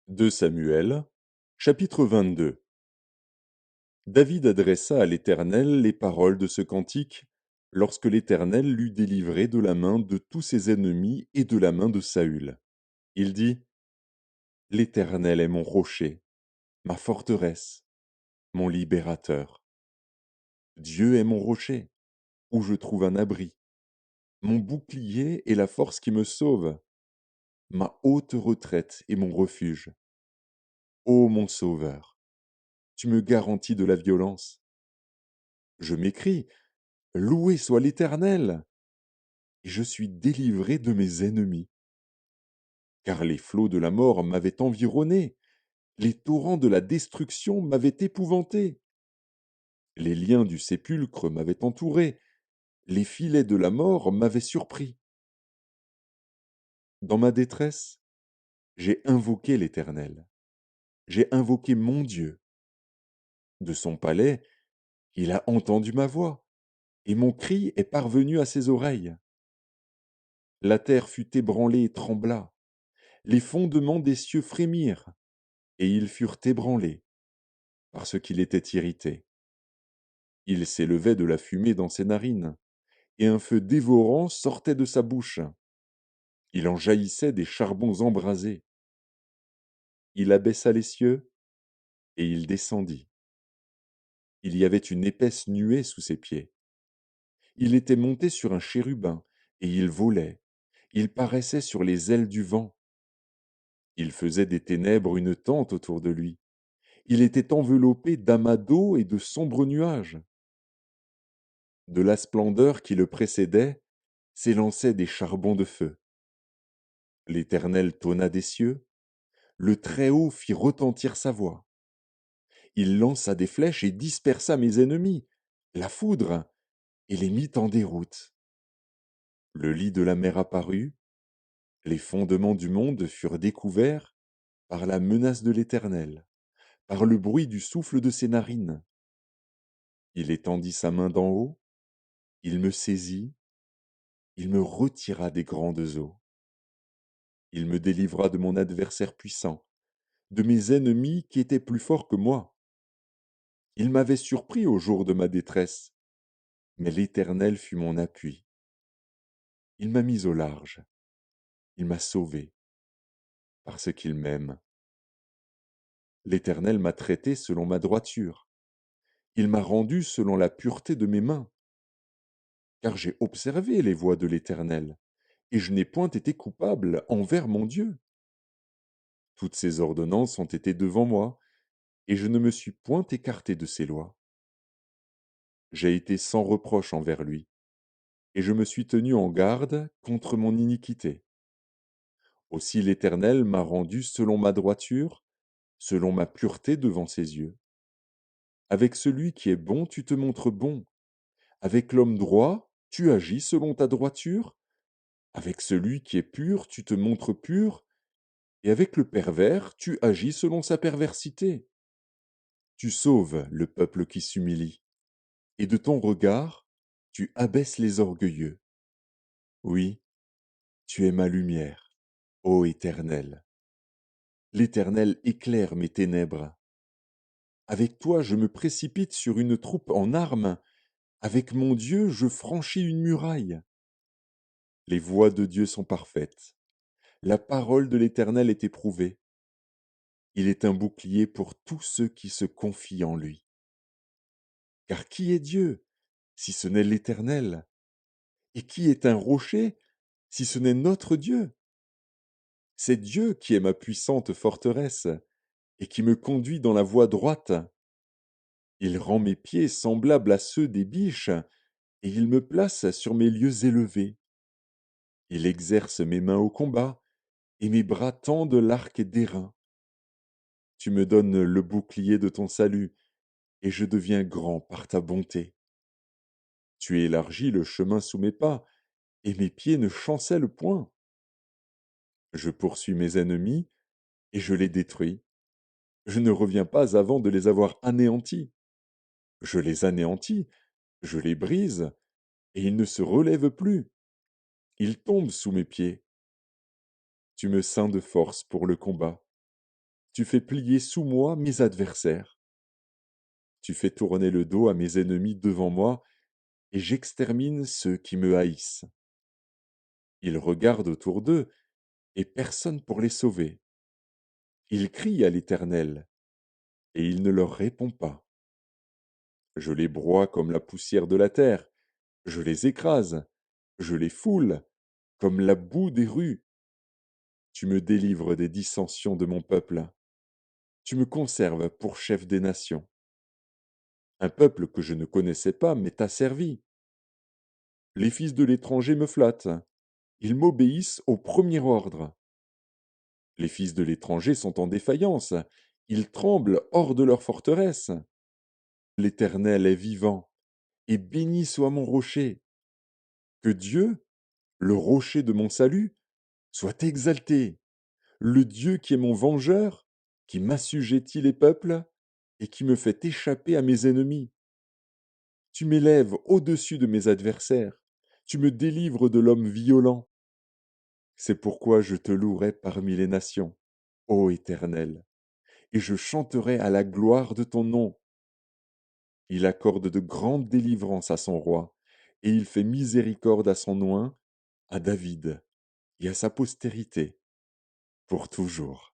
2 Samuel, chapitre 22. David adressa à l'Éternel les paroles de ce cantique lorsque l'Éternel l'eut délivré de la main de tous ses ennemis et de la main de Saül. Il dit: L'Éternel est mon rocher, ma forteresse, mon libérateur. Dieu est mon rocher, où je trouve un abri, mon bouclier et la force qui me sauve, ma haute retraite et mon refuge. Ô mon sauveur, tu me garantis de la violence. Je m'écrie: Loué soit l'Éternel! Et je suis délivré de mes ennemis. Car les flots de la mort m'avaient environné, les torrents de la destruction m'avaient épouvanté. Les liens du sépulcre m'avaient entouré, les filets de la mort m'avaient surpris. Dans ma détresse, j'ai invoqué l'Éternel, j'ai invoqué mon Dieu. De son palais, il a entendu ma voix, et mon cri est parvenu à ses oreilles. La terre fut ébranlée et trembla, les fondements des cieux frémirent, et ils furent ébranlés, parce qu'il était irrité. Il s'élevait de la fumée dans ses narines, et un feu dévorant sortait de sa bouche. Il en jaillissait des charbons embrasés. Il abaissa les cieux, et il descendit. Il y avait une épaisse nuée sous ses pieds. Il était monté sur un chérubin, et il volait. Il paraissait sur les ailes du vent. Il faisait des ténèbres une tente autour de lui. Il était enveloppé d'amas d'eau et de sombres nuages. De la splendeur qui le précédait s'élançaient des charbons de feu. L'Éternel tonna des cieux, le Très-Haut fit retentir sa voix. Il lança des flèches et dispersa mes ennemis, la foudre, et les mit en déroute. Le lit de la mer apparut, les fondements du monde furent découverts par la menace de l'Éternel, par le bruit du souffle de ses narines. Il étendit sa main d'en haut, il me saisit, il me retira des grandes eaux. Il me délivra de mon adversaire puissant, de mes ennemis qui étaient plus forts que moi. Il m'avait surpris au jour de ma détresse, mais l'Éternel fut mon appui. Il m'a mis au large, il m'a sauvé, parce qu'il m'aime. L'Éternel m'a traité selon ma droiture, il m'a rendu selon la pureté de mes mains. Car j'ai observé les voies de l'Éternel, et je n'ai point été coupable envers mon Dieu. Toutes ses ordonnances ont été devant moi, et je ne me suis point écarté de ses lois. J'ai été sans reproche envers lui, et je me suis tenu en garde contre mon iniquité. Aussi l'Éternel m'a rendu selon ma droiture, selon ma pureté devant ses yeux. Avec celui qui est bon, tu te montres bon. Avec l'homme droit, tu agis selon ta droiture. Avec celui qui est pur, tu te montres pur. Et avec le pervers, tu agis selon sa perversité. Tu sauves le peuple qui s'humilie. Et de ton regard, tu abaisses les orgueilleux. Oui, tu es ma lumière, ô Éternel. L'Éternel éclaire mes ténèbres. Avec toi, je me précipite sur une troupe en armes. Avec mon Dieu, je franchis une muraille. Les voies de Dieu sont parfaites. La parole de l'Éternel est éprouvée. Il est un bouclier pour tous ceux qui se confient en lui. Car qui est Dieu, si ce n'est l'Éternel? Et qui est un rocher, si ce n'est notre Dieu? C'est Dieu qui est ma puissante forteresse, et qui me conduit dans la voie droite. Il rend mes pieds semblables à ceux des biches, et il me place sur mes lieux élevés. Il exerce mes mains au combat, et mes bras tendent l'arc d'airain. Tu me donnes le bouclier de ton salut, et je deviens grand par ta bonté. Tu élargis le chemin sous mes pas, et mes pieds ne chancellent point. Je poursuis mes ennemis, et je les détruis. Je ne reviens pas avant de les avoir anéantis. Je les anéantis, je les brise, et ils ne se relèvent plus. Ils tombent sous mes pieds. Tu me ceins de force pour le combat. Tu fais plier sous moi mes adversaires. Tu fais tourner le dos à mes ennemis devant moi, et j'extermine ceux qui me haïssent. Ils regardent autour d'eux, et personne pour les sauver. Ils crient à l'Éternel, et il ne leur répond pas. Je les broie comme la poussière de la terre, je les écrase, je les foule, comme la boue des rues. Tu me délivres des dissensions de mon peuple. Tu me conserves pour chef des nations. Un peuple que je ne connaissais pas m'est asservi. Les fils de l'étranger me flattent. Ils m'obéissent au premier ordre. Les fils de l'étranger sont en défaillance. Ils tremblent hors de leur forteresse. L'Éternel est vivant, et béni soit mon rocher. Que Dieu, le rocher de mon salut, soit exalté. Le Dieu qui est mon vengeur, qui m'assujettit les peuples, et qui me fait échapper à mes ennemis. Tu m'élèves au-dessus de mes adversaires, tu me délivres de l'homme violent. C'est pourquoi je te louerai parmi les nations, ô Éternel, et je chanterai à la gloire de ton nom. Il accorde de grandes délivrances à son roi, et il fait miséricorde à son oint, à David, et à sa postérité, pour toujours.